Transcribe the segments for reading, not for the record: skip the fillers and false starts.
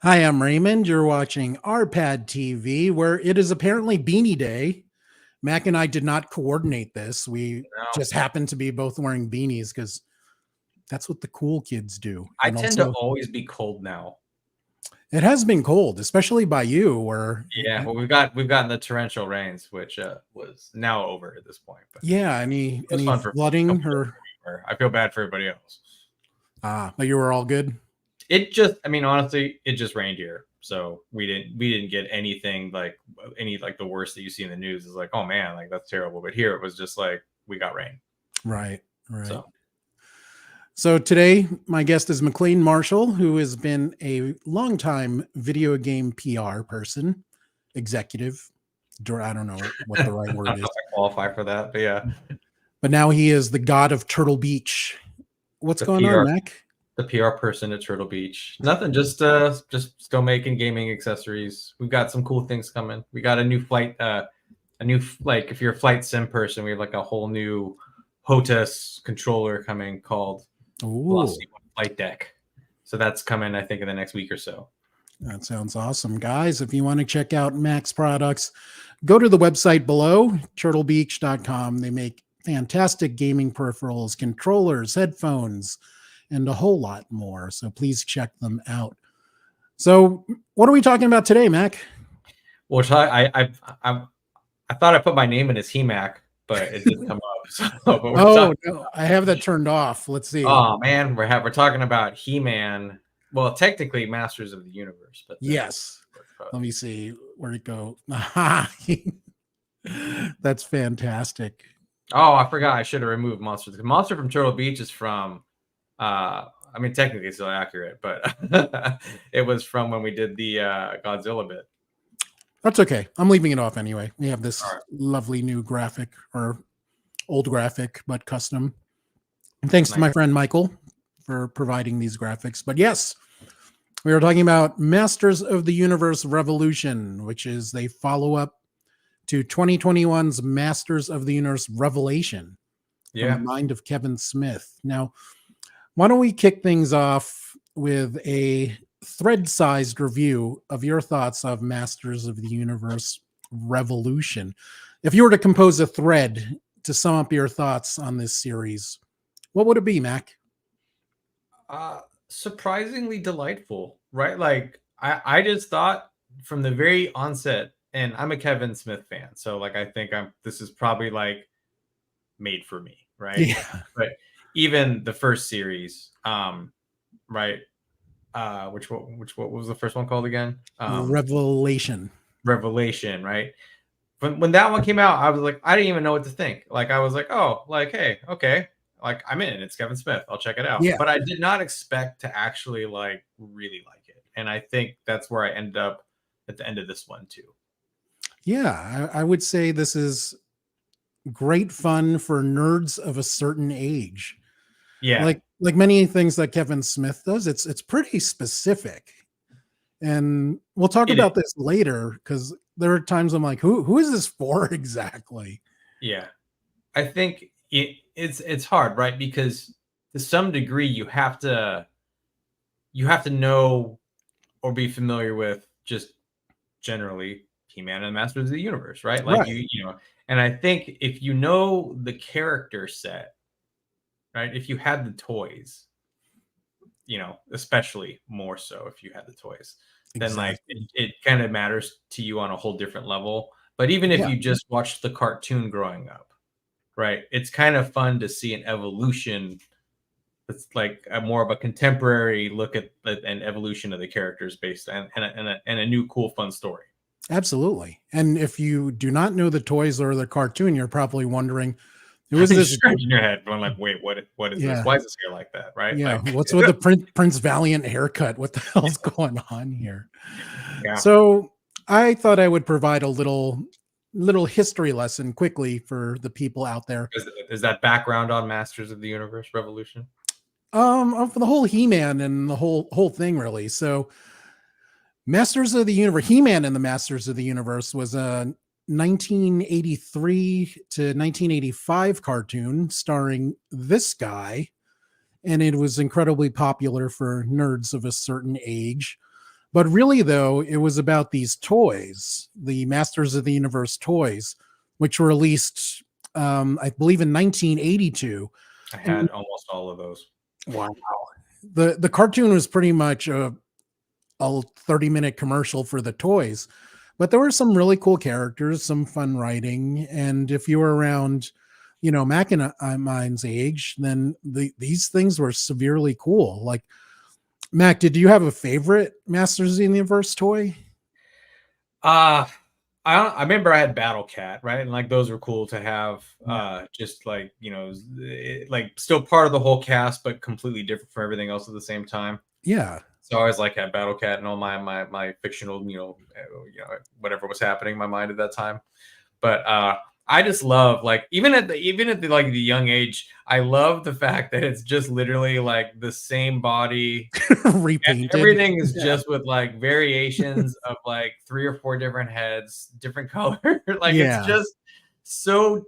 Hi, I'm Raymond. You're watching RPadTV, where it is apparently Beanie Day. Mac and I did not coordinate this. We No, just happened to be both wearing beanies because that's what the cool kids do. I And tend to also, always be cold now. it has been cold, especially by you, where, Yeah, well, we've gotten the torrential rains, which was now over at this point. But yeah, it was any fun for a flooding couple days. or, I feel bad for everybody else. but you were all good? I mean, honestly, it just rained here, so we didn't get anything like the worst that you see in the news is like, oh man, like that's terrible. But here it was just like we got rain. Right, right. So So today, my guest is MacLean Marshall, who has been a longtime video game PR person, executive. I don't know what I the right don't word know is, if I qualify for that, but yeah, but now he is the god of Turtle Beach. What's the going on, PR Mac? the PR person at Turtle Beach. Nothing, just still making gaming accessories. We've got some cool things coming. We got a new flight, like if you're a flight sim person, we have like a whole new HOTAS controller coming called Ooh, Velocity One Flight Deck. So that's coming, I think, in the next week or so. that sounds awesome, guys. If you want to check out Mac's products, go to the website below, turtlebeach.com. They make fantastic gaming peripherals, controllers, headphones, and a whole lot more. So please check them out. So, what are we talking about today, Mac? Which I thought I put my name in as HEMAC, but it didn't come up. So, but we're Oh talking. no, I have that turned off. Let's see. Oh man, we're talking about He-Man. Well, technically Masters of the Universe, but then Yes. Let me see where it go. That's fantastic. oh, I forgot. I should have removed Monster. The Monster from Turtle Beach is from. I mean, technically it's still accurate, but it was from when we did the Godzilla bit. That's okay. I'm leaving it off anyway. We have All this right. lovely new graphic or old graphic, but custom. And thanks to Nice. my friend Michael for providing these graphics. But yes, we are talking about Masters of the Universe Revolution, which is the follow up to 2021's Masters of the Universe Revelation from the Yeah. mind of Kevin Smith. Now, why don't we kick things off with a thread sized review of your thoughts of Masters of the Universe Revolution? If you were to compose a thread to sum up your thoughts on this series, what would it be, Mac? Surprisingly delightful, right? Like I just thought from the very onset, and I'm a Kevin Smith fan, so like I think this is probably like made for me, right? Yeah. But even the first series, right? What was the first one called again? Revelation. Revelation, right? When that one came out, I was like, I didn't even know what to think. Like I was like, oh, like hey, okay, like I'm in. It's Kevin Smith. I'll check it out. Yeah. But I did not expect to actually like really like it, and I think that's where I ended up at the end of this one too. Yeah. I would say this is great fun for nerds of a certain age. Yeah, Like many things that Kevin Smith does, it's pretty specific. And we'll talk it is. about this later because there are times I'm like, who is this for exactly? Yeah, I think it's hard, right? Because to some degree, you have to know or be familiar with just generally He-Man and Masters of the Universe, right? Like Right. and I think if you know the character set, right? If you had the toys, especially more so if you had the toys, then like Exactly. it kind of matters to you on a whole different level. But even if Yeah. you just watched the cartoon growing up, right? It's kind of fun to see an evolution. It's like more of a contemporary look at an evolution of the characters based and a new cool fun story. Absolutely. And if you do not know the toys or the cartoon, you're probably wondering, who is You're this? scratching your head going like, wait, what is this? Yeah. Why is this hair like that? Right? Yeah. Like What's with the Prince Valiant haircut? What the hell's going on here? yeah. So I thought I would provide a little history lesson quickly for the people out there. Is that background on Masters of the Universe Revolution? For the whole He-Man and the whole thing, really. So Masters of the Universe, He-Man and the Masters of the Universe was a 1983 to 1985 cartoon starring this guy, and it was incredibly popular for nerds of a certain age. But really, though, it was about these toys, the Masters of the Universe toys, which were released, I believe, in 1982. I And had almost all of those. wow, the cartoon was pretty much a 30-minute commercial for the toys, but there were some really cool characters, some fun writing, and if you were around, Mac and mine's age, then these things were severely cool. Like, Mac, did you have a favorite Masters of the Universe toy? Uh I remember I had Battle Cat, right? And like those were cool to have, Yeah. just like, like still part of the whole cast, but completely different from everything else at the same time. Yeah. So I always like had Battle Cat and all my fictional, whatever was happening in my mind at that time. But I just love, like, even at the like the young age, I love the fact that it's just literally like the same body. Repainted. Everything is Yeah. just with like variations of like 3 or 4 different heads, different color. Like it's Yeah. just so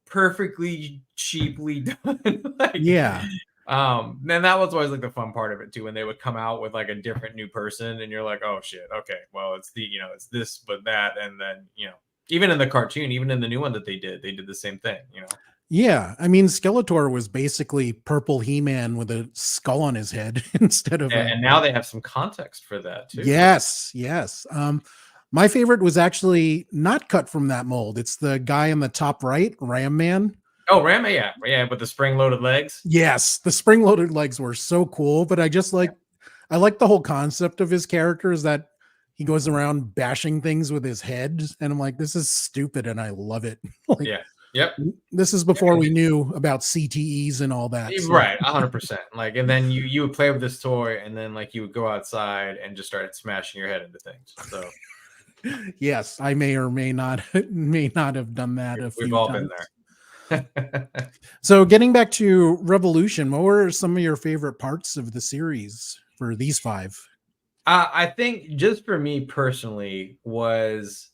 perfectly cheaply done. Like, Yeah. and that was always like the fun part of it too, when they would come out with like a different new person, and you're like, oh shit, okay, well it's it's this but that, and then even in the cartoon, even in the new one that they did the same thing. Yeah. I mean, Skeletor was basically purple He-Man with a skull on his head instead of a. And now they have some context for that too. Yes, yes. My favorite was actually not cut from that mold. It's the guy in the top right, Ram Man. Oh, Rama, yeah, with the spring-loaded legs. Yes, the spring-loaded legs were so cool, but I like the whole concept of his character is that he goes around bashing things with his head, and I'm like, this is stupid, and I love it. Like, Yeah. Yep. this is before we knew about CTEs and all that. So. Right, 100%. Like, and then you would play with this toy, and then like you would go outside and just start smashing your head into things. So Yes, I may or may not have done that a we've few all times. been there. So getting back to Revolution, what were some of your favorite parts of the series for these 5? I think just for me personally was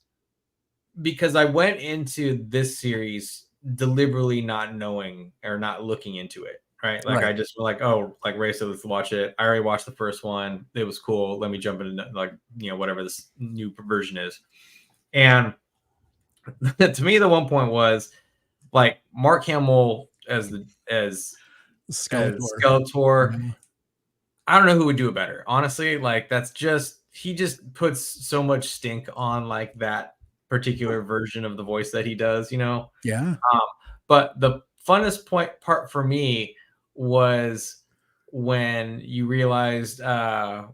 because I went into this series deliberately not knowing or not looking into it. Right. Like Right. I just like, oh, like Ray said, let's watch it. I already watched the first one. It was cool. Let me jump into like, whatever this new version is. And to me, the one point was like Mark Hamill as Skeletor. Yeah. I don't know who would do it better, honestly. Like he just puts so much stink on like that particular version of the voice that he does. Yeah. But the funnest part for me was when you realized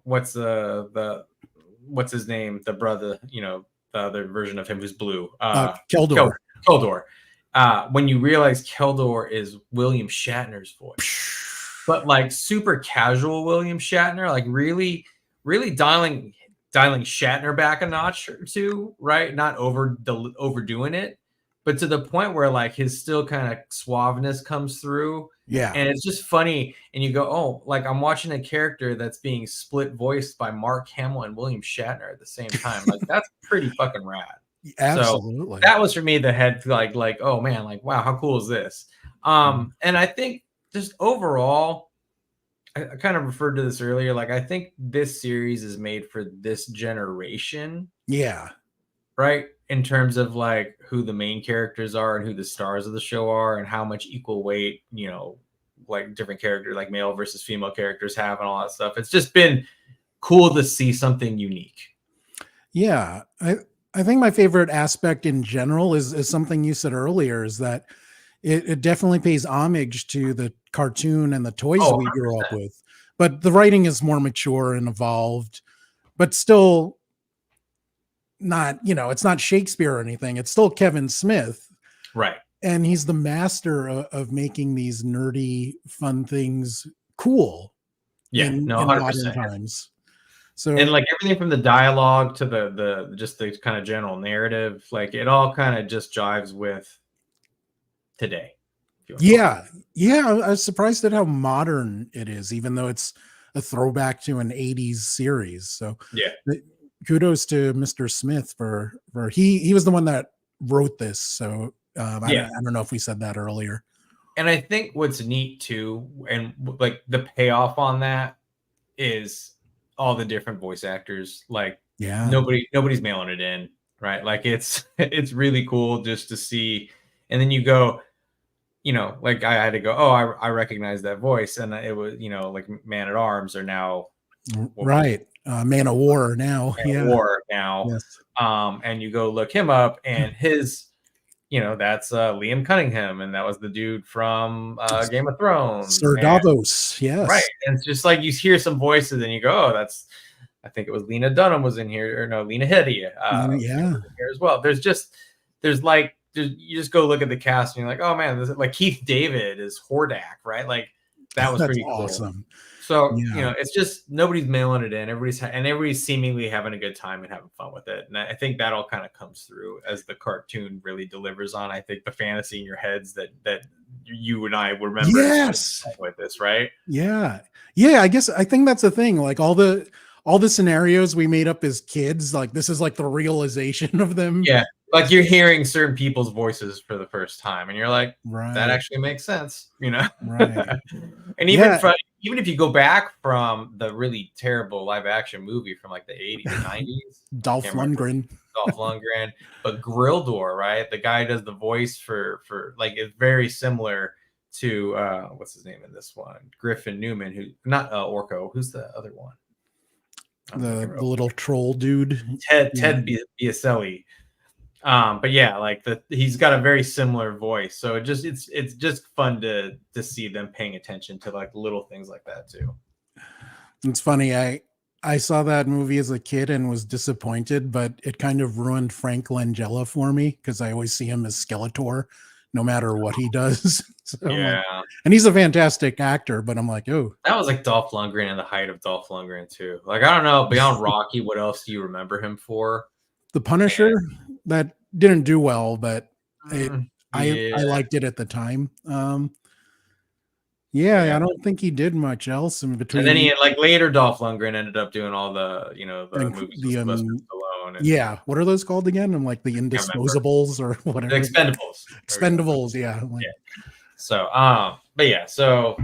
what's his name, the brother, the other version of him who's blue, Keldor. Keldor. When you realize Keldor is William Shatner's voice, but like super casual William Shatner, like really, really dialing Shatner back a notch or two, right? Not overdoing it, but to the point where like his still kind of suaveness comes through. Yeah. And it's just funny. And you go, oh, like I'm watching a character that's being split voiced by Mark Hamill and William Shatner at the same time. Like that's pretty fucking rad. Absolutely. So that was for me the head, like, oh man, like, wow, how cool is this? And I think just overall, I kind of referred to this earlier. Like, I think this series is made for this generation. Yeah. Right. In terms of like who the main characters are and who the stars of the show are and how much equal weight, like different characters, like male versus female characters have and all that stuff. It's just been cool to see something unique. Yeah. I think my favorite aspect in general is something you said earlier, is that it definitely pays homage to the cartoon and the toys we grew up with, but the writing is more mature and evolved, but still not, it's not Shakespeare or anything. It's still Kevin Smith. Right. And he's the master of making these nerdy, fun things cool. Yeah. In 100%. modern times. So, and like everything from the dialogue to the just the kind of general narrative, like it all kind of just jives with today. Yeah. I was surprised at how modern it is, even though it's a throwback to an 80s series. So yeah, kudos to Mr. Smith for he was the one that wrote this. So I don't know if we said that earlier. And I think what's neat too, and like the payoff on that is all the different voice actors. Like Yeah. nobody's mailing it in, right? Like it's really cool just to see. And then you go, you know, like I had to go, oh, I recognize that voice, and it was, you know, like Man at Arms are now Right. Man of War now. Man of Yeah. War now. Yes. And you go look him up, and his, you know, that's Liam Cunningham, and that was the dude from Game of Thrones. Sir And, Davos. right. Yes. And it's just like you hear some voices and you go, oh, that's, I think it was Lena Dunham was in here, or no, Lena Headey Yeah. was in here as well. You just go look at the cast and you're like, oh man, this is, like Keith David is Hordak, right? Like that was That's pretty cool. awesome. So, Yeah. you know, it's just nobody's mailing it in. Everybody's seemingly having a good time and having fun with it. And I think that all kind of comes through as the cartoon really delivers on, I think, the fantasy in your heads that you and I would remember. Yes. With this, right? Yeah. Yeah. I think that's the thing. Like all the scenarios we made up as kids, like this is like the realization of them. Yeah. Like you're hearing certain people's voices for the first time and you're like, Right. that actually makes sense, you know? Right. And even if you go back from the really terrible live action movie from like the 80s, 90s, Dolph Lundgren. But Grildor, right? The guy does the voice for like, it's very similar to what's his name in this one? Griffin Newman, who not Orko, who's the other one? The little troll dude. Ted Biaselli. But yeah, like he's got a very similar voice, so it's just fun to see them paying attention to like little things like that too. It's funny, I saw that movie as a kid and was disappointed, but it kind of ruined Frank Langella for me because I always see him as Skeletor no matter what he does. So yeah, like, and he's a fantastic actor, but I'm like, oh, that was like Dolph Lundgren and the height of Dolph Lundgren too. Like I don't know, beyond Rocky, what else do you remember him for? The Punisher, that didn't do well, but I liked it at the time. I don't think he did much else in between. And then he had, like later, Dolph Lundgren ended up doing all the, you know, the movies with Sylvester Stallone. Yeah, what are those called again? I'm like the Indisposables or whatever. The Expendables. Expendables, yeah. So,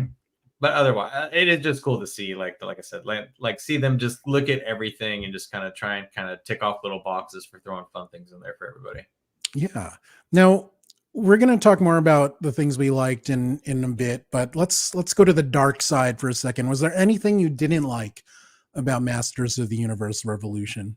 but otherwise, it is just cool to see, like I said, like see them just look at everything and just kind of try and kind of tick off little boxes for throwing fun things in there for everybody. Yeah. Now we're going to talk more about the things we liked in a bit, but let's go to the dark side for a second. Was there anything you didn't like about Masters of the Universe Revolution?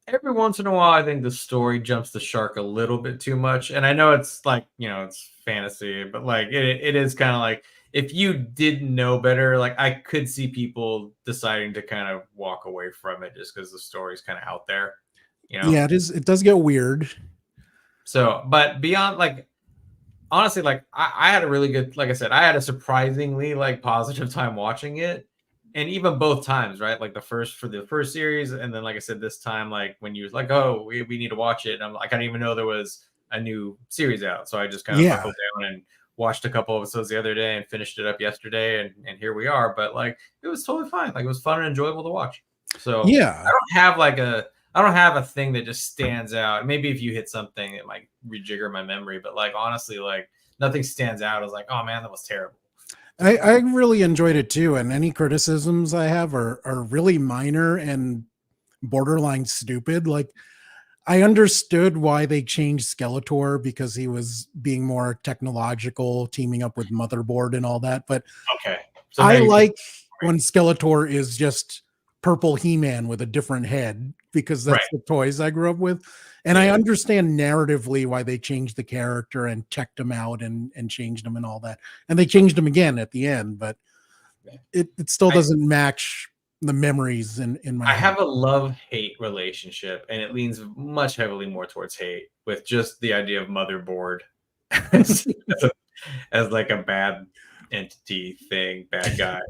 Every once in a while, I think the story jumps the shark a little bit too much. And I know it's like, you know, it's fantasy, but like it is kind of like, if you didn't know better, like I could see people deciding to kind of walk away from it just because the story's kind of out there, you know? Yeah, it does get weird. So, but beyond, like, honestly, like I had a really good, like I said, I had a surprisingly like positive time watching it. And even both times, right? Like the first series, and then like I said, this time, like when you was like, "Oh, we need to watch it," and I'm like, I didn't even know there was a new series out, so I just kind of buckled down and watched a couple episodes the other day and finished it up yesterday, and here we are. But like, it was totally fine. Like it was fun and enjoyable to watch. So yeah, I don't have a thing that just stands out. Maybe if you hit something, it might rejigger my memory. But like honestly, like nothing stands out as like, oh man, that was terrible. I really enjoyed it too, and any criticisms I have are really minor and borderline stupid. Like I understood why they changed Skeletor because he was being more technological, teaming up with Motherboard and all that. But okay, so I like when Skeletor is just purple He-Man with a different head because that's the toys I grew up with. And I understand narratively why they changed the character and checked him out and changed him and all that. And they changed him again at the end, but it still doesn't match the memories in my head. Have a love-hate relationship, and it leans much heavily more towards hate with just the idea of Motherboard as like a bad entity thing, bad guy.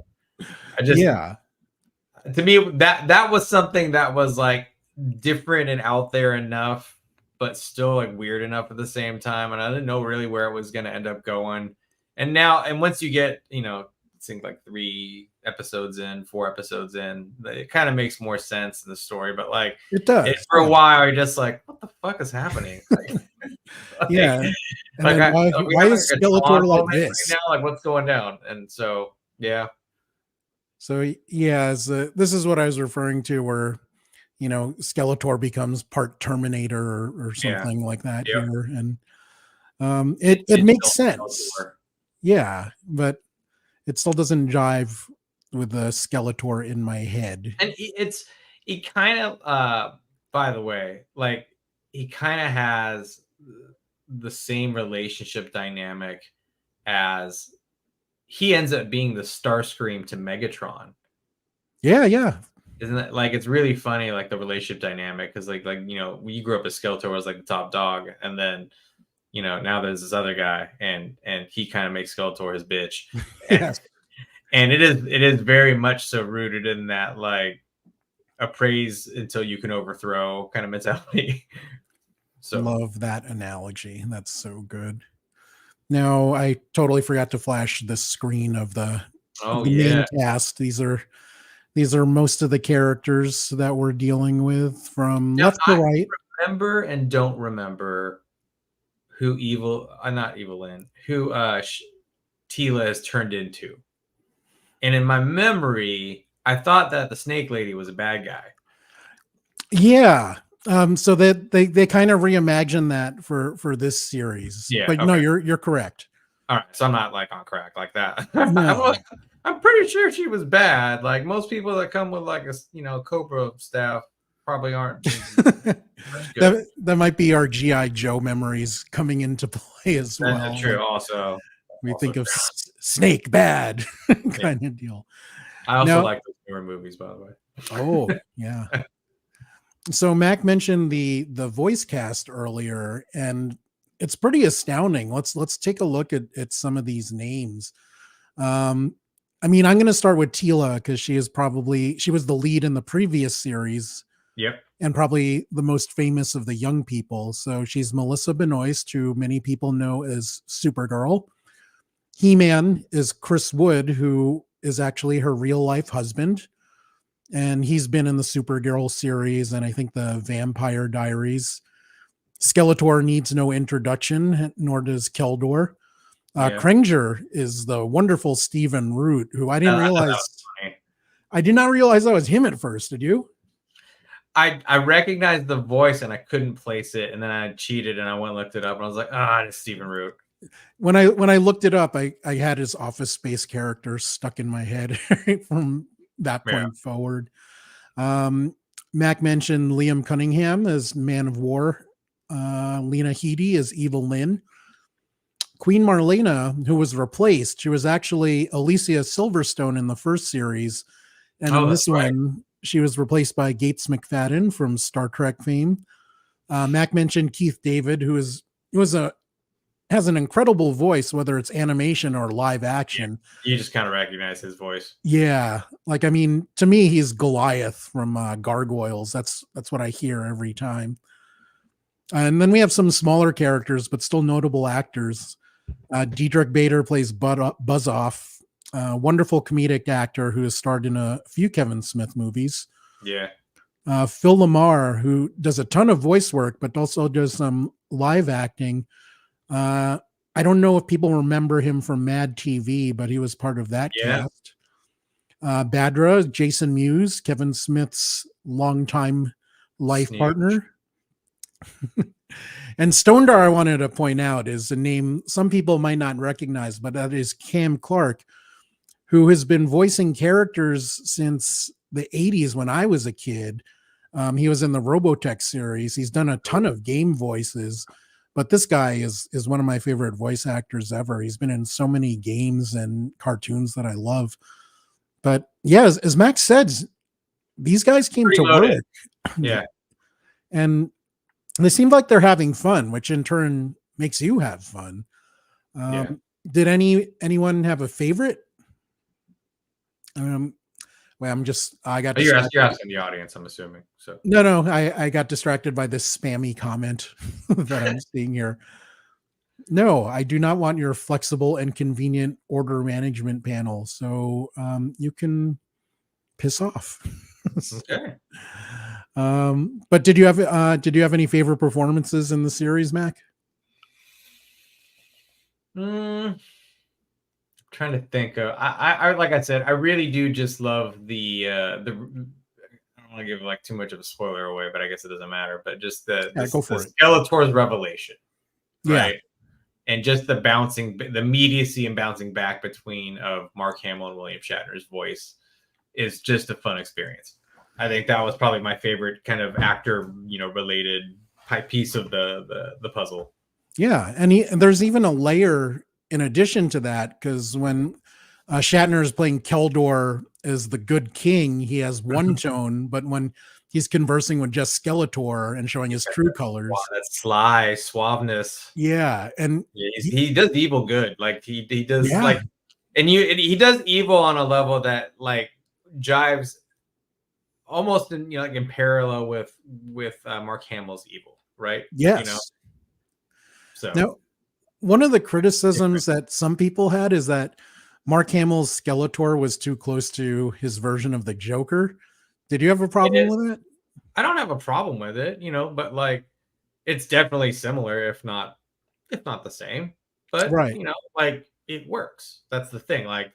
To me, that was something that was like different and out there enough, but still like weird enough at the same time. And I didn't know really where it was going to end up going. And once you get, you know, I think like 4 episodes in, it kind of makes more sense in the story. But like it does for a while, you're just like, what the fuck is happening? Yeah. Like, why is Skeletor like this? Right now, like what's going down? And so, yeah. So yeah, this is what I was referring to, where Skeletor becomes part Terminator or Yeah. something like that Yep. here, and The it makes digital sense. Skeletor. Yeah, but it still doesn't jive with the Skeletor in my head. And he kind of by the way, like he kind of has the same relationship dynamic as he ends up being the Starscream to Megatron. Yeah, yeah. Isn't it like it's really funny, like the relationship dynamic? Because like we grew up as Skeletor was like the top dog, and then now there's this other guy, and he kind of makes Skeletor his bitch, and Yes. and it is very much so rooted in that like appraise until you can overthrow kind of mentality. So Love that analogy. That's so good. Now, I totally forgot to flash the screen of the oh main yeah. cast. These are most of the characters that we're dealing with from Now left to I right. remember and don't remember who not Evelyn, who Teela is turned into. And in my memory, I thought that the Snake Lady was a bad guy. Yeah. So that they kind of reimagine that for this series. Yeah. But no, Okay. you're correct. All right. So I'm not like on crack like that. No. I'm pretty sure she was bad. Like most people that come with like a Cobra staff probably aren't good. That might be our GI Joe memories coming into play as That's well. true. Like, Also we think true. of Snake bad kind of deal. I also Now, like those newer movies, by the way. oh yeah. So Mac mentioned the voice cast earlier, and it's pretty astounding. Let's take a look at some of these names. I mean, I'm going to start with Teela because she was the lead in the previous series Yep. and probably the most famous of the young people. So she's Melissa Benoist, who many people know as Supergirl. He-Man is Chris Wood, who is actually her real life husband. And he's been in the Supergirl series and I think the Vampire Diaries. Skeletor needs no introduction, nor does Keldor. Yeah. Krenger is the wonderful Stephen Root, who I didn't I thought that realize. was funny. I did not realize that was him at first. Did you? I recognized the voice and I couldn't place it, and then I cheated and I went and looked it up and I was like, it's Stephen Root. When I looked it up, I had his Office Space character stuck in my head from that point forward. Mac mentioned Liam Cunningham as Man of War. Lena Headey as Evil Lynn. Queen Marlena, who was replaced, she was actually Alicia Silverstone in the first series. And in this one, she was replaced by Gates McFadden from Star Trek fame. Mac mentioned Keith David, who has an incredible voice, whether it's animation or live action. Yeah, you just kind of recognize his voice. Yeah. Like, I mean, to me, he's Goliath from Gargoyles. That's what I hear every time. And then we have some smaller characters, but still notable actors. Diedrich Bader plays Buzz-Off, wonderful comedic actor who has starred in a few Kevin Smith movies. Yeah. Phil Lamar, who does a ton of voice work, but also does some live acting. I don't know if people remember him from Mad TV, but he was part of that cast. Badra, Jason Mewes, Kevin Smith's longtime life partner. And Stondar, I wanted to point out, is a name some people might not recognize, but that is Cam Clark, who has been voicing characters since the 80s when I was a kid. He was in the Robotech series. He's done a ton of game voices, but this guy is one of my favorite voice actors ever. He's been in so many games and cartoons that I love. But yeah, as Max said, these guys came to work. Yeah. And they seem like they're having fun, which in turn makes you have fun. Did anyone have a favorite? Well, I got you're asking the audience, I'm assuming. So no, I got distracted by this spammy comment that I'm seeing here. No, I do not want your flexible and convenient order management panel. So you can piss off. Okay. But did you have any favorite performances in the series, Mac? Trying trying to think of. I like I said, I really do just love the. I don't want to give like too much of a spoiler away, but I guess it doesn't matter. But just the Go for it. Skeletor's revelation, Yeah. right? And just the bouncing, the immediacy and bouncing back between of Mark Hamill and William Shatner's voice is just a fun experience. I think that was probably my favorite kind of actor, related piece of the puzzle. Yeah, and there's even a layer in addition to that, because when Shatner is playing Keldor as the good king, he has one tone, but when he's conversing with just Skeletor and showing his true colors, wow, that sly suaveness. Yeah, and he does evil good. Like he does Yeah. he does evil on a level that like jives almost in in parallel with Mark Hamill's evil, right? Yes. So Now, one of the criticisms that some people had is that Mark Hamill's Skeletor was too close to his version of the Joker. Did you have a problem with it? I don't have a problem with it, but like it's definitely similar, if not the same. But Right. like it works. That's the thing. Like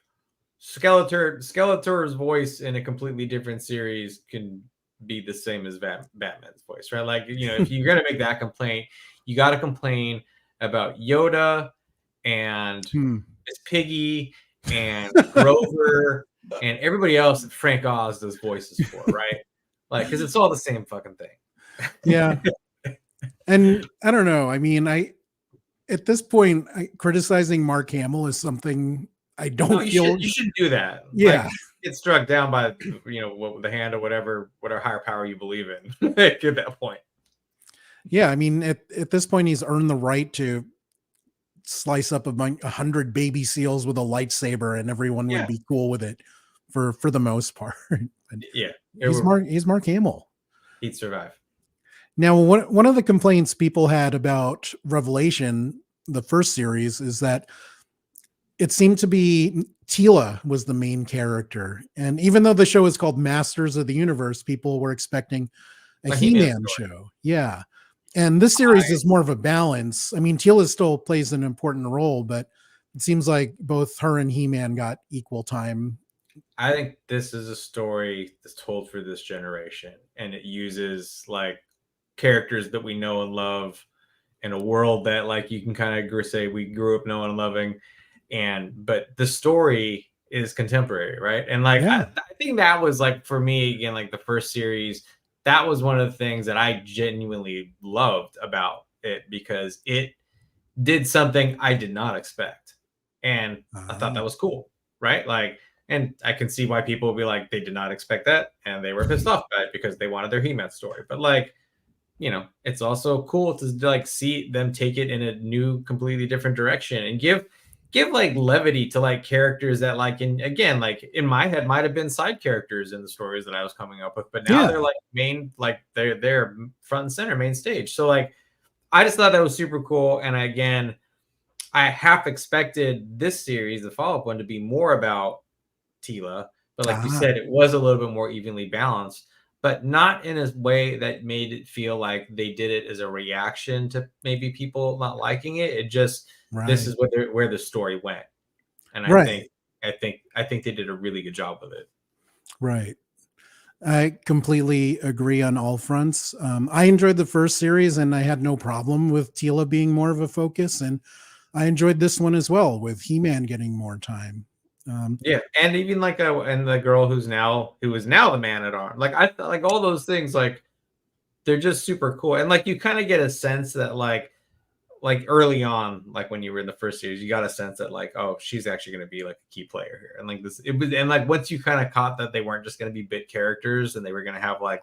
Skeletor's voice in a completely different series can be the same as Batman's voice, right? Like, if you're gonna make that complaint, you got to complain about Yoda and Miss Piggy and Grover and everybody else that Frank Oz does voices for, right? Like, because it's all the same fucking thing. Yeah. And I don't know. I mean, at this point, criticizing Mark Hamill is something I don't feel. You shouldn't do that. Yeah. Like, get struck down by the hand or whatever higher power you believe in at that point. Yeah, I mean, at this point, he's earned the right to slice up 100 baby seals with a lightsaber, and everyone would be cool with it for the most part. Yeah, he's Mark Hamill. He'd survive. Now, one of the complaints people had about Revelation, the first series, is that it seemed to be Teela was the main character, and even though the show is called Masters of the Universe, people were expecting a He-Man show. Yeah. And this series is more of a balance. I mean, Teela still plays an important role, but it seems like both her and He-Man got equal time. I think this is a story that's told for this generation, and it uses like characters that we know and love in a world that like you can kind of say we grew up knowing and loving, but the story is contemporary, right? And like I think that was like for me again, like the first series, that was one of the things that I genuinely loved about it because it did something I did not expect. And I thought that was cool, right? Like, and I can see why people will be like, they did not expect that. And they were pissed off by it because they wanted their He-Man story. But like, it's also cool to like see them take it in a new, completely different direction and give like levity to like characters that like in my head might have been side characters in the stories that I was coming up with, but now they're like main, like they're front and center, main stage. So like I just thought that was super cool. And again, I half expected this series, the follow-up one, to be more about Teela, but like you said, it was a little bit more evenly balanced, but not in a way that made it feel like they did it as a reaction to maybe people not liking it. It just this is where the story went, and I think they did a really good job with it. Right. I completely agree on all fronts. I enjoyed the first series, and I had no problem with Teela being more of a focus, and I enjoyed this one as well with He-Man getting more time. And even like and the girl who is now the man at arms. Like I thought, like all those things, like they're just super cool, and like you kind of get a sense that like early on, like when you were in the first series, you got a sense that like, oh, she's actually going to be like a key player here. And like and like once you kind of caught that they weren't just going to be bit characters and they were going to have like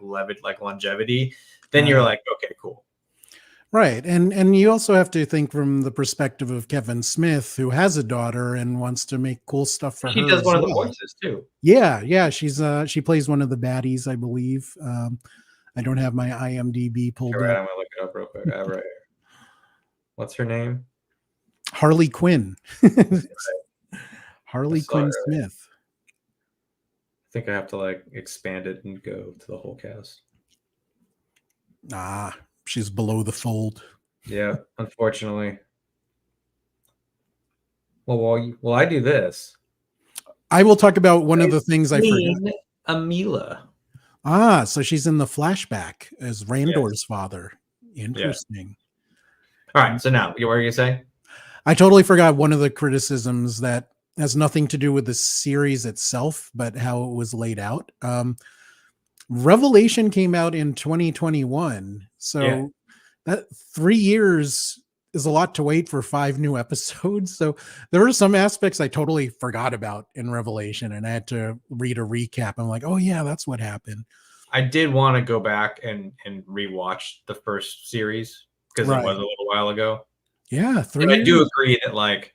longevity, then you're like, okay, cool. Right. And you also have to think from the perspective of Kevin Smith, who has a daughter and wants to make cool stuff for her. He does one of the voices too. Yeah. She plays one of the baddies, I believe. I don't have my IMDb pulled up. I'm gonna look it up real quick. Right here. What's her name? Harley Quinn. Harley Quinn Smith. I think I have to like expand it and go to the whole cast. She's below the fold. Yeah, unfortunately. Well, I do this. I will talk about one of the things I forgot. Queen Amila. Ah, so she's in the flashback as Yes. Randor's father. Interesting. All right. So now, what were you saying? I totally forgot one of the criticisms that has nothing to do with the series itself, but how it was laid out. Revelation came out in 2021. So that 3 years is a lot to wait for 5 new episodes. So there were some aspects I totally forgot about in Revelation, and I had to read a recap. I'm like, oh yeah, that's what happened. I did want to go back and rewatch the first series because it was a little while ago. Yeah, 3 but years. I do agree that like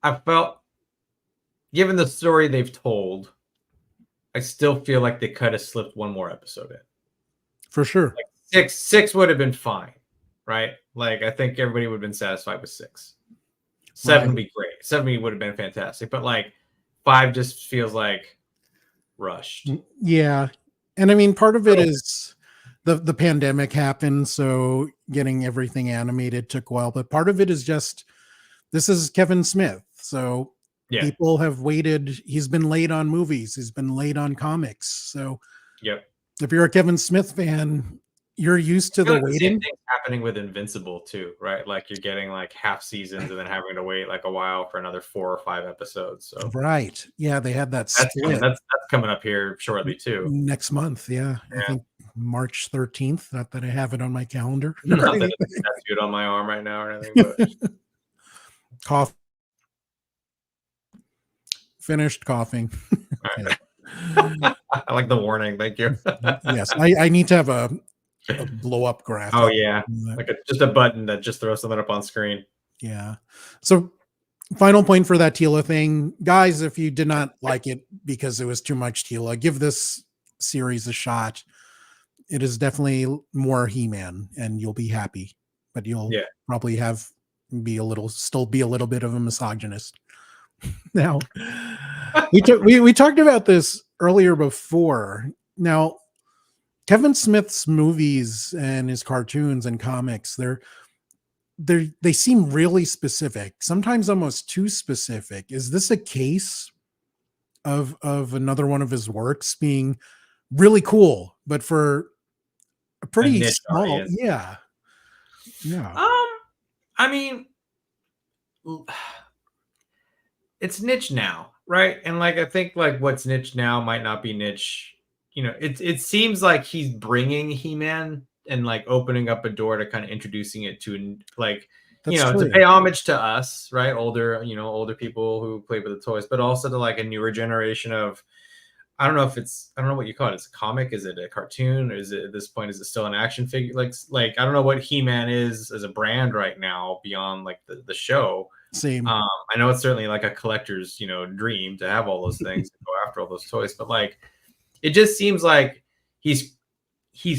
I felt, given the story they've told, I still feel like they could have slipped one more episode in. For sure. Like six would have been fine, right? Like I think everybody would have been satisfied with 6. 7 would be great. 7 would have been fantastic, but like 5 just feels like rushed. Yeah. And I mean, part of it is the pandemic happened, so getting everything animated took a while, but part of it is just, this is Kevin Smith. So people have waited. He's been late on movies. He's been late on comics. So if you're a Kevin Smith fan, you're used to the waiting. Same thing happening with Invincible too, right? Like you're getting like half seasons and then having to wait like a while for another 4 or 5 episodes. So right, yeah, they had that split. That's coming up here shortly too. Next month, yeah. I think March 13th. Not that I have it on my calendar. Not that it's tattooed on my arm right now or anything, but cough. Finished coughing. Okay. I like the warning. Thank you. Yes, I need to have a blow up graphic. Oh yeah, like just a button that just throws something up on screen. Yeah. So final point for that Teela thing, guys, if you did not like it because it was too much Teela, give this series a shot. It is definitely more He-Man and you'll be happy, but you'll probably be a little bit of a misogynist. Now we talked about this earlier before. Now Kevin Smith's movies and his cartoons and comics, they seem really specific, sometimes almost too specific. Is this a case of another one of his works being really cool, but for a pretty small audience? Yeah. I mean, it's niche now, right? And like I think like what's niche now might not be niche. You know, it seems like he's bringing He-Man and like opening up a door to kind of introducing it to like to pay homage to us, right? Older people who play with the toys, but also to like a newer generation of, I don't know what you call it. It's a comic. Is it a cartoon? Or is it at this point, is it still an action figure? Like I don't know what He-Man is as a brand right now beyond like the show. Same. I know it's certainly like a collector's, dream to have all those things and go after all those toys, but like, it just seems like he's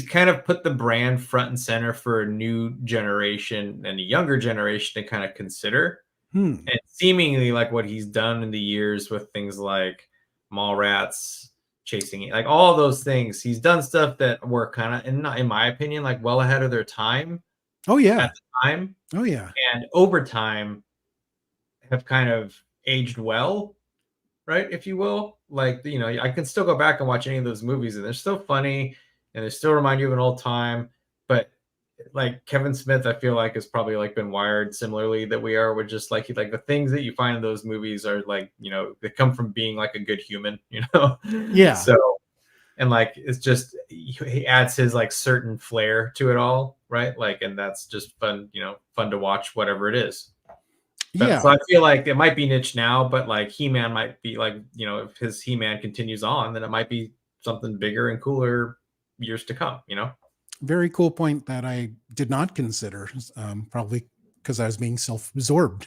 kind of put the brand front and center for a new generation and a younger generation to kind of consider. And seemingly like what he's done in the years with things like Mallrats, chasing, like all those things, he's done stuff that were kind of, in my opinion, like well ahead of their time. Oh yeah. At the time. Oh yeah. And over time have kind of aged well, right? If you will, like, I can still go back and watch any of those movies and they're still funny and they still remind you of an old time. But like Kevin Smith, I feel like has probably like been wired similarly that we are. We're just like the things that you find in those movies are like, they come from being like a good human, Yeah. So, and like, it's just, he adds his like certain flair to it all. Right. Like, and that's just fun, fun to watch whatever it is. Yeah. So I feel like it might be niche now, but like He-Man might be like, if his He-Man continues on, then it might be something bigger and cooler years to come, Very cool point that I did not consider, probably because I was being self-absorbed.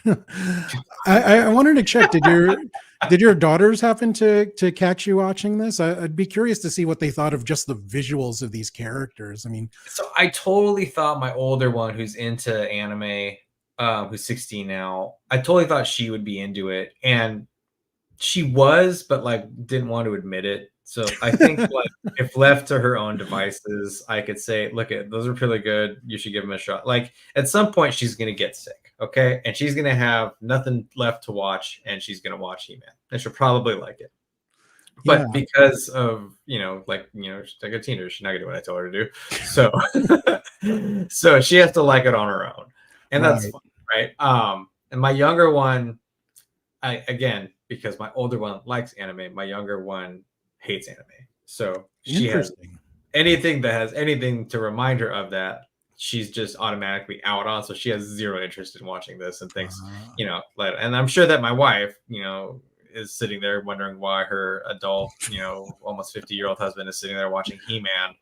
I wanted to check, did your daughters happen to catch you watching this? I'd be curious to see what they thought of just the visuals of these characters. I mean, so I totally thought my older one, who's into anime, who's 16 now, I totally thought she would be into it, and she was, but like didn't want to admit it. So I think like if left to her own devices, I could say, look, those are really good. You should give them a shot. Like at some point she's going to get sick. Okay, and she's gonna have nothing left to watch, and she's gonna watch He-Man, and she'll probably like it. Yeah. But because of she's like a teenager, she's not gonna do what I tell her to do. So, so she has to like it on her own, and that's Right. fun, right? And my younger one, because my older one likes anime, my younger one hates anime. So she has Interesting. anything that has anything to remind her of that, she's just automatically out on. So she has zero interest in watching this and thinks, and I'm sure that my wife, is sitting there wondering why her adult, almost 50-year-old husband is sitting there watching He-Man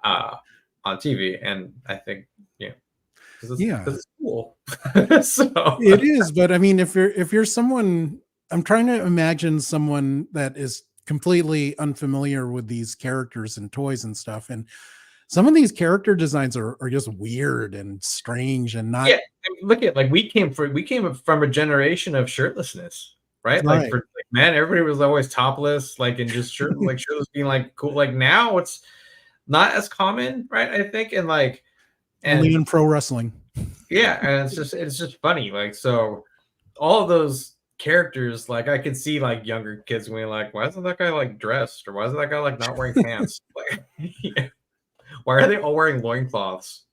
on TV. And I think, because it's cool. So it is, but I mean, if you're someone, I'm trying to imagine someone that is completely unfamiliar with these characters and toys and stuff, and some of these character designs are just weird and strange and not. Yeah, look at we came from a generation of shirtlessness, right? Right. Man, everybody was always topless, and just shirtless being cool. Now it's not as common, right? I think, and Only in pro wrestling. Yeah, and it's just funny. So all of those characters, I could see younger kids being why isn't that guy dressed, or why isn't that guy not wearing pants? Yeah. Why are they all wearing loincloths?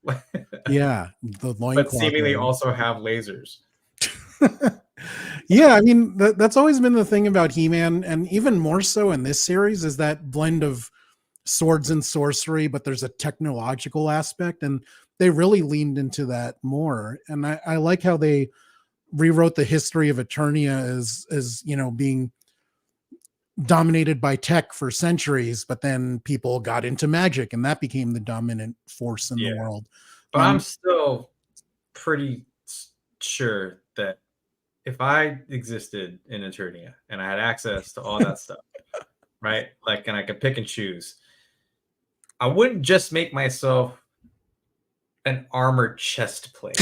Yeah, the loincloth. But seemingly also have lasers. Yeah, I mean that's always been the thing about He-Man, and even more so in this series is that blend of swords and sorcery, but there's a technological aspect, and they really leaned into that more. And I like how they rewrote the history of Eternia as being dominated by tech for centuries, but then people got into magic, and that became the dominant force in the world. But I'm still pretty sure that if I existed in Eternia and I had access to all that stuff, right? And I could pick and choose, I wouldn't just make myself an armored chest plate.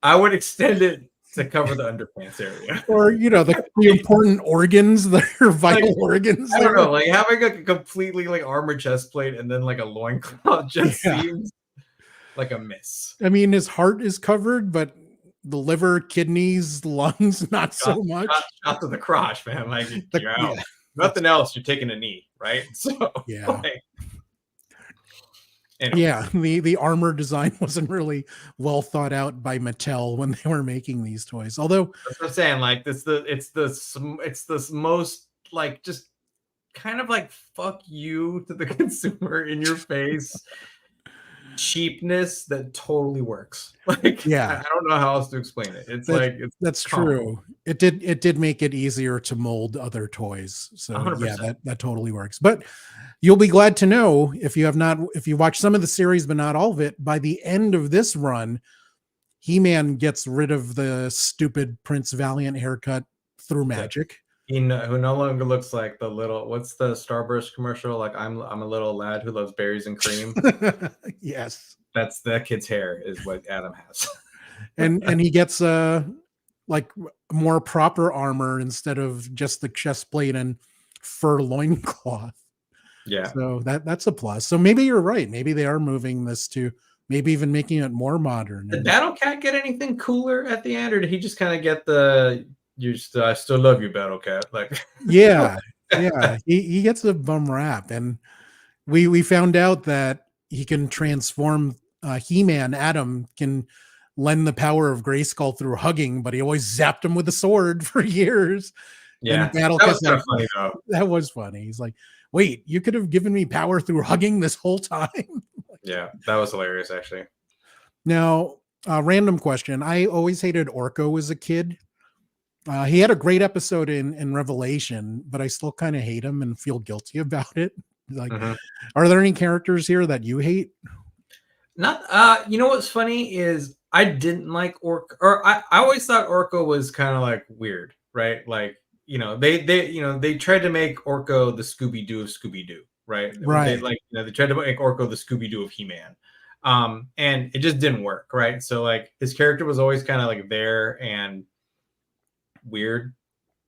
I would extend it to cover the underpants area, or the important organs, that are vital organs. I don't know, having a completely armored chest plate and then a loincloth just seems like a miss. I mean, his heart is covered, but the liver, kidneys, lungs, not so much. Shot to the crotch, man. You're out. Nothing else. You're taking a knee, right? So yeah. Anyway. Yeah, the armor design wasn't really well thought out by Mattel when they were making these toys. Although that's what I'm saying, it's the most just kind of fuck you to the consumer in your face cheapness that totally works. Yeah, I don't know how else to explain it. That's true. It did make it easier to mold other toys. So 100%. Yeah, that totally works. But you'll be glad to know, if you watch some of the series but not all of it, by the end of this run, He-Man gets rid of the stupid Prince Valiant haircut through magic. Who no longer looks like the little, what's the Starburst commercial? I'm a little lad who loves berries and cream. Yes. That's that kid's hair is what Adam has. and he gets more proper armor instead of just the chest plate and fur loincloth. Yeah. So that's a plus. So maybe you're right. Maybe they are moving this to maybe even making it more modern. Did Battle Cat get anything cooler at the end, or did he just kind of get the I still love you, Battle Cat? Yeah. He gets a bum rap, and we found out that he can transform. He-Man Adam can lend the power of Grayskull through hugging, but he always zapped him with a sword for years. Yeah, and Battle that was kind of funny though. That was funny. He's like, "Wait, you could have given me power through hugging this whole time." Yeah, that was hilarious, actually. Now, random question: I always hated Orko as a kid. He had a great episode in Revelation, but I still kind of hate him and feel guilty about it. Are there any characters here that you hate? Not. You know what's funny is I didn't like Orko, or I always thought Orko was kind of weird, right? They tried to make Orko the Scooby-Doo of Scooby-Doo, right? Right. They tried to make Orko the Scooby-Doo of He-Man. And it just didn't work, right? So his character was always kind of there and weird,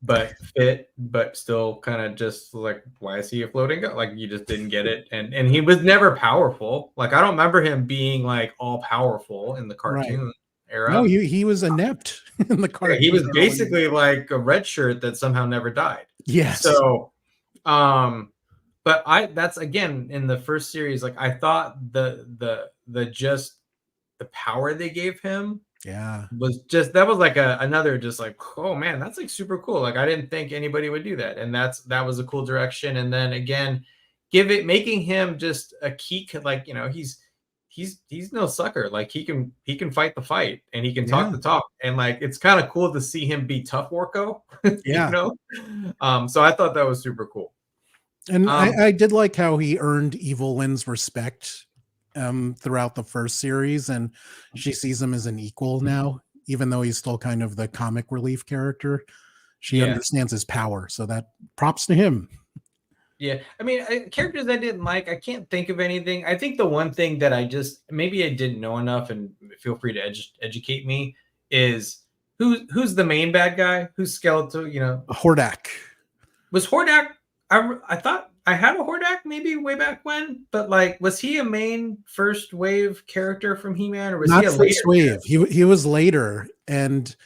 but fit, but still kind of just like, why is he a floating guy? Like, you just didn't get it. And he was never powerful. Like, I don't remember him being like all powerful in the Right. cartoon No, era. he was inept in the Yeah, he cartoon was era. basically like a red shirt that somehow never died. Yes. So, but that's again in the first series, like I thought the just the power they gave him Yeah. was just, that was like another just like, oh man, that's like super cool. Like I didn't think anybody would do that. And that was a cool direction. And then again, making him just a key, like, he's no sucker. Like he can fight the fight and he can talk Yeah. the talk. And like it's kind of cool to see him be tough Orko, Yeah. So I thought that was super cool. And Um, I did like how he earned Evil Lynn's respect throughout the first series, and she sees him as an equal now, even though he's still kind of the comic relief character. She yeah. understands his power, so that props to him. Yeah, I mean, characters I didn't like, I can't think of anything. I think the one thing that I just maybe I didn't know enough, and feel free to educate me, is who's the main bad guy? Who's Skeletal? Hordak. Was Hordak? I thought I had a Hordak maybe way back when, but like, was he a main first wave character from He-Man, or was he Not a later first wave. character? He was later, and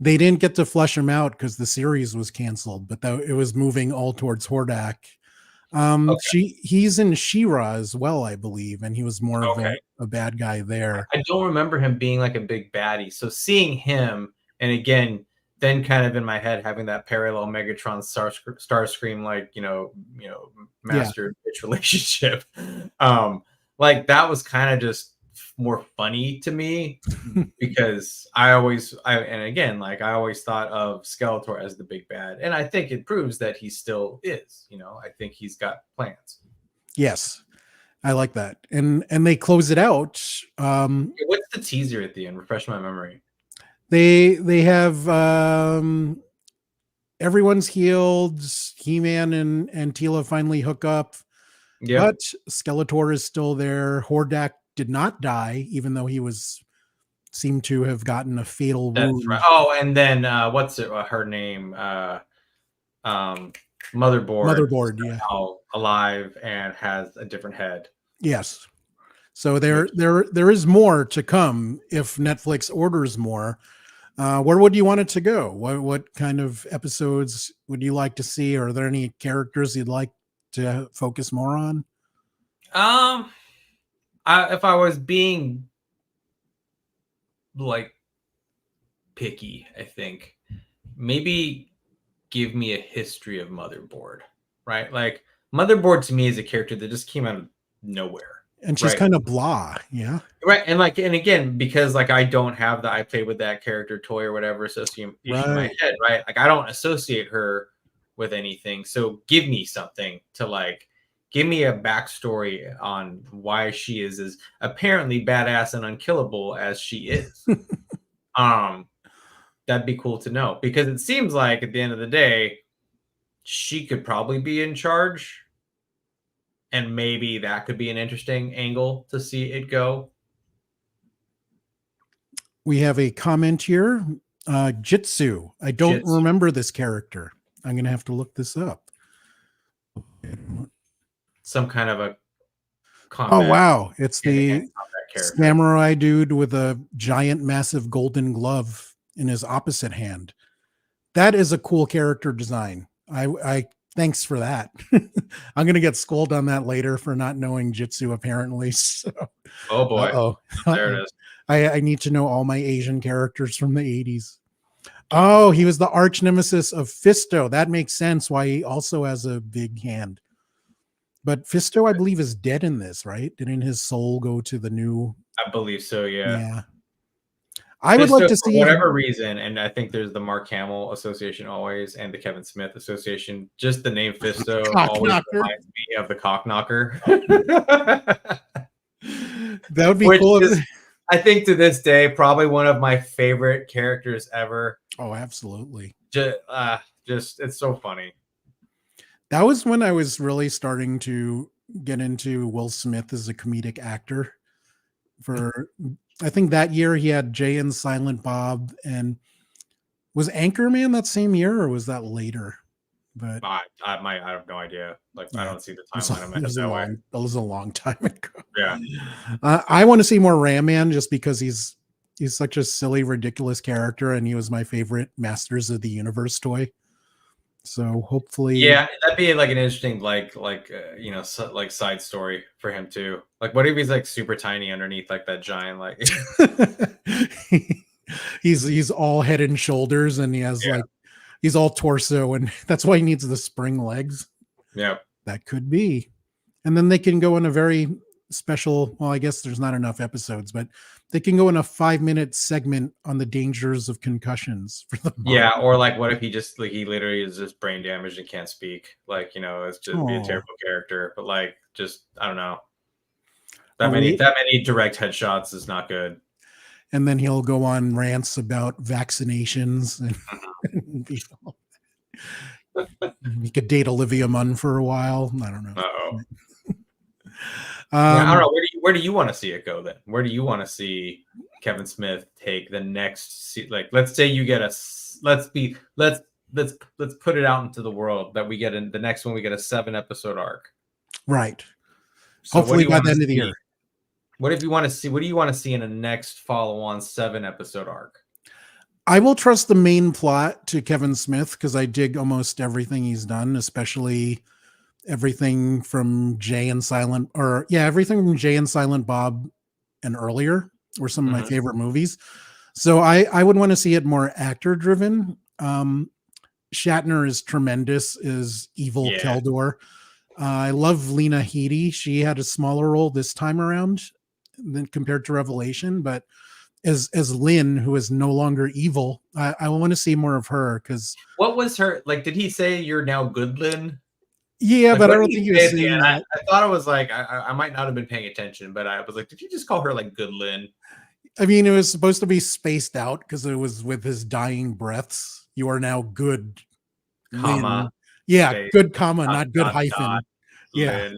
they didn't get to flesh him out because the series was canceled. But though it was moving all towards Hordak. Okay, He's in She-Ra as well, I believe, and he was more of okay. a bad guy there. I don't remember him being like a big baddie. So seeing him, and again, then kind of in my head having that parallel Megatron Starscream, like Yeah. master bitch relationship, like that was kind of just more funny to me, because I always thought of Skeletor as the big bad, and I think it proves that he still is. I think he's got plans. Yes. I like that. And they close it out. What's the teaser at the end? Refresh my memory. They have everyone's healed. He-Man and Teela finally hook up, Yep. but Skeletor is still there. Hordak did not die, even though he seemed to have gotten a fatal That's right. wound. Oh, and then what's her name? Motherboard is Motherboard, yeah. now alive and has a different head. Yes. So Which there is more to come if Netflix orders more. Where would you want it to go? What kind of episodes would you like to see? Are there any characters you'd like to focus more on? if I was being like picky, I think maybe give me a history of Motherboard, right? Like Motherboard to me is a character that just came out of nowhere. And she's Right. kind of blah, yeah. Right. And again, because like I don't have the I played with that character toy or whatever association in my Right. head, right? Like I don't associate her with anything. So give me something to like, give me a backstory on why she is as apparently badass and unkillable as she is. That'd be cool to know, because it seems like at the end of the day, she could probably be in charge, and maybe that could be an interesting angle to see it go. We have a comment here. Jitsu. I don't Jits. remember this character. I'm going to have to look this up. Some kind of a Oh, combat. wow. It's the combat character. samurai dude with a giant, massive golden glove in his opposite hand. That is a cool character design. I thanks for that. I'm going to get scolded on that later for not knowing Jitsu, apparently. So, Oh boy. uh-oh. There it is. I need to know all my Asian characters from the 80s. Oh, he was the arch nemesis of Fisto. That makes sense why he also has a big hand. But Fisto, I believe, is dead in this, right? Didn't his soul go to the new? I believe so, yeah. Yeah. I would like to For see whatever reason, and I think there's the Mark Hamill Association always, and the Kevin Smith Association. Just the name Fisto always reminds me of the cock knocker. That would be Which cool. is, I think to this day, probably one of my favorite characters ever. Oh, absolutely. Just it's so funny. That was when I was really starting to get into Will Smith as a comedic actor. I think that year he had Jay and Silent Bob, and Was Anchorman that same year or was that later? But I have no idea. Like, I yeah, don't see the timeline in my head that way. That was a long time ago. Yeah. I want to see more Ram Man just because he's such a silly, ridiculous character, and he was my favorite Masters of the Universe toy. So hopefully, Yeah, that'd be like an interesting, you know, like side story for him too. Like, what if he's like super tiny underneath like that giant, like he's all head and shoulders, and he has yeah, he's all torso, and that's why he needs the spring legs. yeah. That could be. And then they can go in a very special, well, I guess there's not enough episodes, but they can go in a 5-minute segment on the dangers of concussions for the Yeah, or like, what if he just like he literally is just brain damaged and can't speak? Like, you know, it's just be a terrible character. But like, just I don't know. That many direct headshots is not good. And then he'll go on rants about vaccinations, and he could date Olivia Munn for a while. I don't know. Uh-oh. I don't know. Where do you want to see it go then? Where do you want to see Kevin Smith take the next? Like, let's say you get let's put it out into the world that we get in the next one. We get a 7-episode arc. Right. So hopefully by the end of the year. What do you want to see in the next follow-on 7-episode arc? I will trust the main plot to Kevin Smith because I dig almost everything he's done, especially everything from Jay and Silent Bob and earlier were some of my favorite movies. So I would want to see it more actor driven. Shatner is tremendous as evil Keldor. I love Lena Headey. She had a smaller role this time around than compared to Revelation, but as Lynn, who is no longer evil, I want to see more of her. Because what was her like? Did he say you're now good, Lynn? Yeah, like, but I don't think he was saying that. I thought it was like I might not have been paying attention, but I was like, did you just call her like good Lynn? I mean, it was supposed to be spaced out because it was with his dying breaths. You are now good, comma. Lynn. Yeah, space, good comma, not good hyphen. Yeah,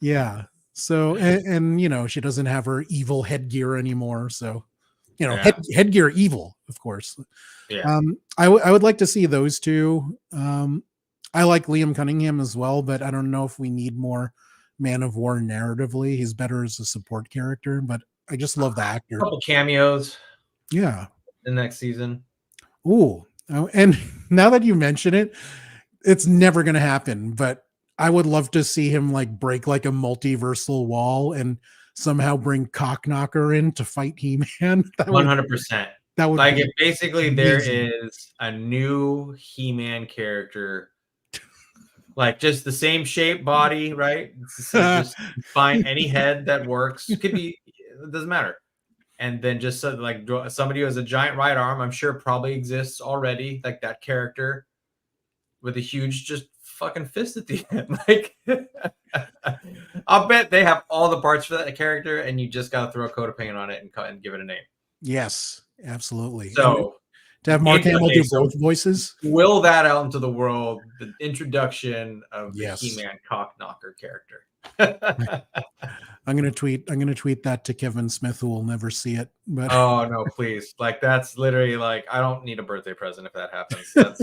yeah. So and you know, she doesn't have her evil headgear anymore. So you know, headgear evil, of course. Yeah. I would like to see those two. I like Liam Cunningham as well, but I don't know if we need more Man of War narratively. He's better as a support character, but I just love the actor. A couple cameos. Yeah. The next season. Ooh. And now that you mention it, it's never going to happen, but I would love to see him like break like a multiversal wall and somehow bring Cockknocker in to fight He-Man. 100%. That would like if basically amazing. There is a new He-Man character, like just the same shape, body, right? Just find any head that works. It could be, it doesn't matter. And then just like somebody who has a giant right arm, I'm sure probably exists already, like that character with a huge just fucking fist at the end. Like I'll bet they have all the parts for that character, and you just got to throw a coat of paint on it and give it a name. Yes, absolutely. So to have Mark Hamill do both voices, will that out into the world, the introduction of the He-Man Cockknocker character. I'm gonna tweet that to Kevin Smith, who will never see it. But oh no, please! Like that's literally like I don't need a birthday present if that happens. That's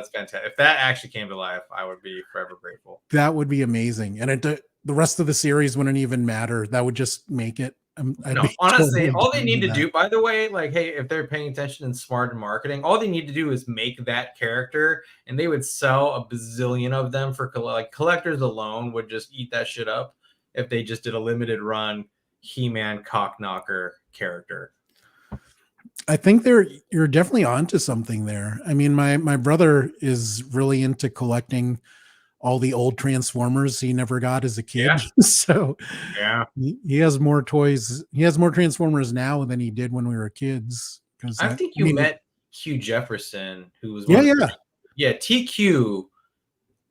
fantastic. If that actually came to life, I would be forever grateful. That would be amazing, and the rest of the series wouldn't even matter. That would just make it. No, honestly, all they need to do, by the way, like, hey, if they're paying attention and smart in marketing, all they need to do is make that character, and they would sell a bazillion of them for like collectors alone would just eat that shit up if they just did a limited run He-Man Cockknocker character. I think you're definitely onto something there. I mean, my brother is really into collecting all the old Transformers he never got as a kid. Yeah. So yeah, he has more toys. He has more Transformers now than he did when we were kids. I think you met Q Jefferson, who was TQ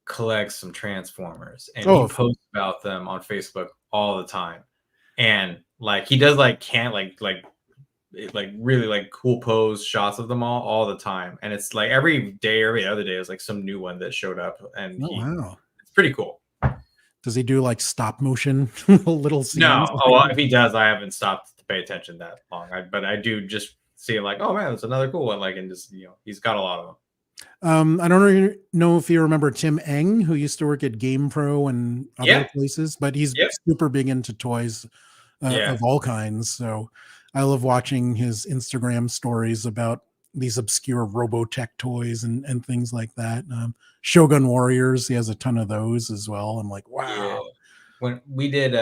collects some Transformers, and he posts about them on Facebook all the time. And like he does really like cool pose shots of them all the time, and it's like every other day is like some new one that showed up, and wow, it's pretty cool. Does he do like stop motion little scenes? No, well, if he does, I haven't stopped to pay attention that long. But I do just seeing like, oh man, that's another cool one. Like, and just he's got a lot of them. I don't know if you remember Tim Eng, who used to work at GamePro and other Yeah. places, but he's Yep. super big into toys Yeah. of all kinds. So I love watching his Instagram stories about these obscure Robotech toys and things like that. Shogun Warriors, he has a ton of those as well. I'm like, Yeah. wow. When we did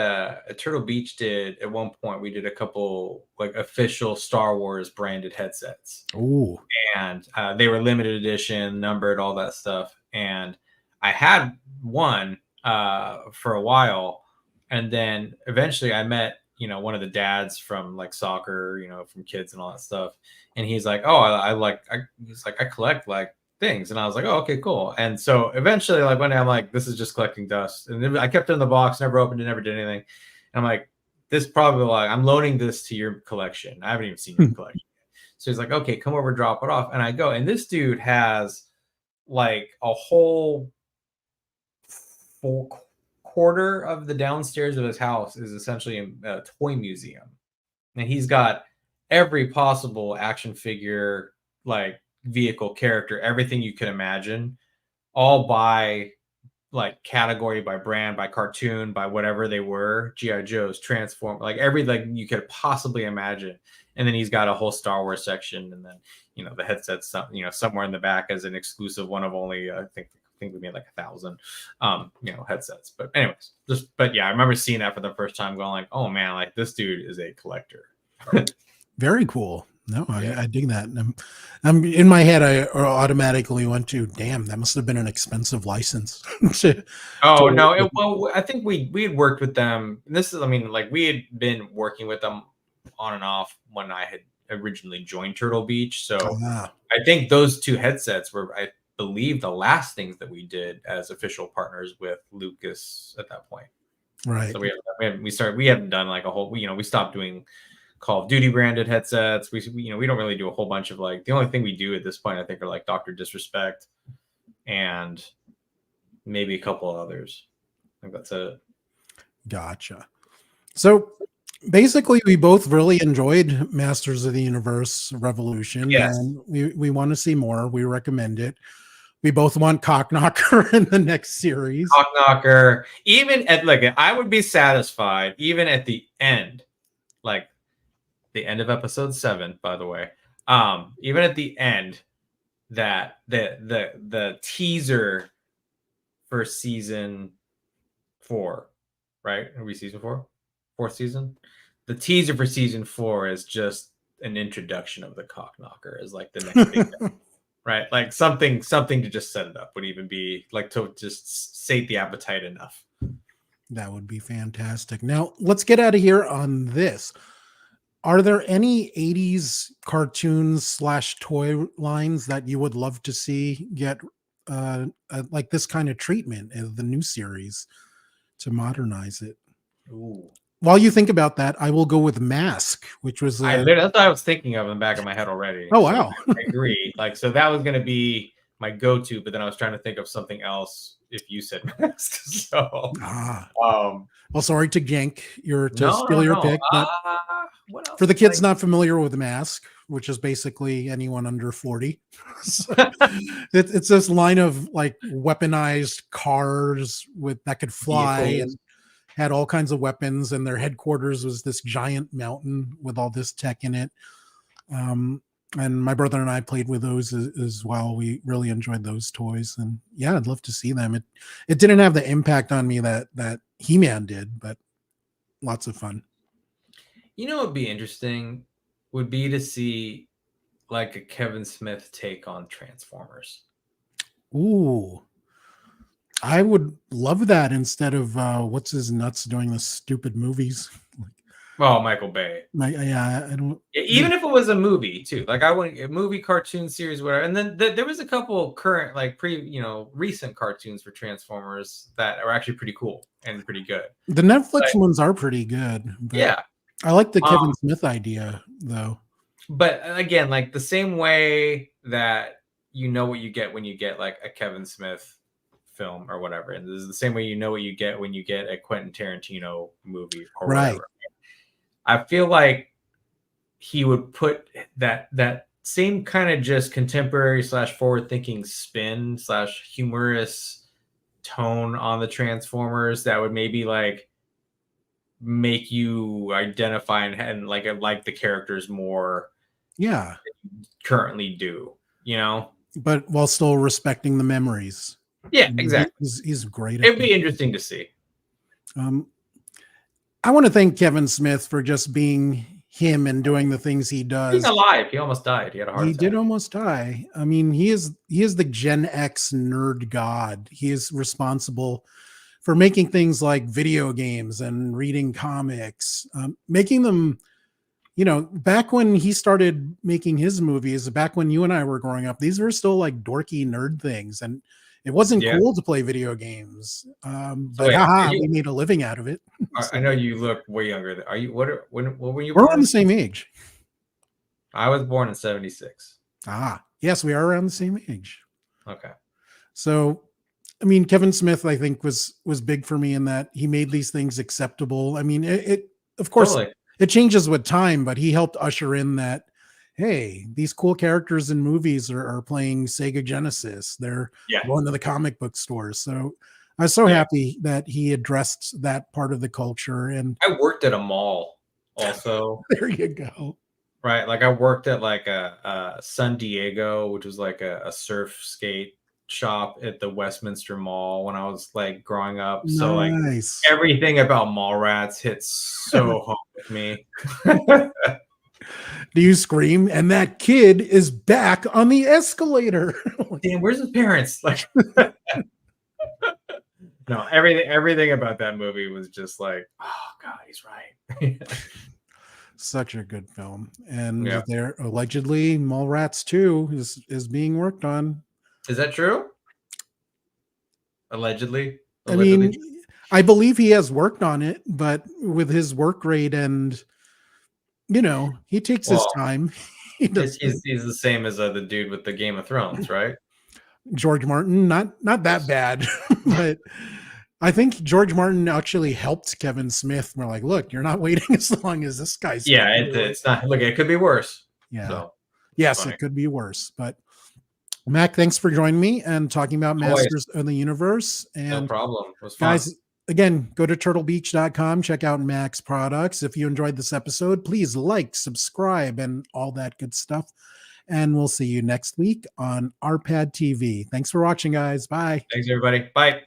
Turtle Beach did at one point, we did a couple like official Star Wars branded headsets. Ooh. And they were limited edition, numbered, all that stuff. And I had one for a while, and then eventually I met one of the dads from like soccer, from kids and all that stuff. And he's like, oh, he's like, I collect like things. And I was like, oh, okay, cool. And so eventually, like one day, I'm like, this is just collecting dust. And then I kept it in the box, never opened it, never did anything. And I'm like, this probably like I'm loaning this to your collection. I haven't even seen your collection. So he's like, okay, come over, drop it off. And I go, and this dude has like a whole quarter of the downstairs of his house is essentially a toy museum. And he's got every possible action figure, like vehicle, character, everything you could imagine, all by like category, by brand, by cartoon, by whatever they were, G.I. Joe's, Transform, like every like you could possibly imagine. And then he's got a whole Star Wars section, and then the headsets, somewhere in the back as an exclusive one of only I think we made like 1,000 headsets. But anyways, but yeah, I remember seeing that for the first time, going like, oh man, like this dude is a collector. Very cool. No, I dig that. I'm in my head. I automatically went to, damn, that must have been an expensive license. Well, I think we had worked with them. This is, I mean, like we had been working with them on and off when I had originally joined Turtle Beach. So I think those two headsets were, I believe, the last things that we did as official partners with Lucas at that point. Right. So we haven't done like a whole, we stopped doing Call of Duty branded headsets. We don't really do a whole bunch of like, the only thing we do at this point, I think, are like Dr. Disrespect and maybe a couple of others. I think that's it. Gotcha. So basically, we both really enjoyed Masters of the Universe Revolution. Yes. And we want to see more. We recommend it. We both want Cockknocker in the next series. Cockknocker. Even at like, I would be satisfied even at the end, like the end of episode 7, by the way. Even at the end, that the teaser for season 4, right? Are we season 4? 4th season? The teaser for season 4 is just an introduction of the Cockknocker as like the next big thing. Right? Like something to just set it up would even be like to just sate the appetite enough. That would be fantastic. Now, let's get out of here on this. Are there any 80s cartoons / toy lines that you would love to see get like this kind of treatment in the new series to modernize it? Ooh. While you think about that, I will go with Mask, which was that's what I was thinking of in the back of my head already. Oh, wow. So I agree. Like, so that was going to be my go-to, but then I was trying to think of something else if you said Mask. So, well, sorry to jank your steal your pick, but what else? For the kids not familiar with Mask, which is basically anyone under 40, so it's this line of like weaponized cars that could fly and had all kinds of weapons, and their headquarters was this giant mountain with all this tech in it. And my brother and I played with those as well. We really enjoyed those toys, and yeah, I'd love to see them. It didn't have the impact on me that He-Man did, but lots of fun. What would be interesting would be to see like a Kevin Smith take on Transformers. Ooh, I would love that instead of what's his nuts doing the stupid movies. Well, Michael Bay. I don't. Even if it was a movie too, like I want a movie, cartoon series, whatever. And then there was a couple current, like recent cartoons for Transformers that are actually pretty cool and pretty good. The Netflix ones are pretty good. Yeah, I like the Kevin Smith idea though. But again, like the same way that what you get when you get like a Kevin Smith film or whatever, and this is the same way what you get when you get a Quentin Tarantino movie or whatever. I feel like he would put that same kind of just contemporary / forward thinking spin / humorous tone on the Transformers that would maybe like make you identify and like the characters more Yeah, currently do, you know? but while still respecting the memories. Yeah, exactly. He's great at It'd that. be interesting to see. I want to thank Kevin Smith for just being him and doing the things he Being does. alive, he almost died. He had a heart He attack. did almost die. I mean, he is the Gen X nerd god. He is responsible for making things like video games and reading comics, making them, you know, back when he started making his movies, back when you and I were growing up, these were still like dorky nerd things. And it wasn't cool to play video games. But we made a living out of it. I know you look way younger. Are you, what were you We're born? on the same age. I was born in 76. Yes, we are around the same age. Okay. So, I mean, Kevin Smith, I think was big for me in that he made these things acceptable. I mean, it of course it changes with time, but he helped usher in that, hey, these cool characters in movies are playing Sega Genesis. They're going to the comic book stores. So I was so happy that he addressed that part of the culture. And I worked at a mall also. There you go. Right. Like I worked at like a San Diego, which was like a surf skate shop at the Westminster Mall when I was like growing up. Nice. So like everything about mall rats hits so home with me. Do you scream? And that kid is back on the escalator. Damn, where's his parents? Like no, everything about that movie was just like, oh God, he's right. Such a good film. And there allegedly Mallrats 2 is being worked on. Is that true? Allegedly? I mean, I believe he has worked on it, but with his work rate and, you know, he takes his time. He's the same as the dude with the Game of Thrones, right? George Martin, not that bad, but I think George Martin actually helped Kevin Smith. We're like, look, you're not waiting as long as this guy's. Yeah, it's not. Look, it could be worse. Yeah. So, yes, it could be worse. But Mac, thanks for joining me and talking about Masters of the Universe. And no problem. It was fun. Guys, again, go to turtlebeach.com, check out Mac's products. If you enjoyed this episode, please like, subscribe, and all that good stuff. And we'll see you next week on RPadTV. Thanks for watching, guys. Bye. Thanks, everybody. Bye.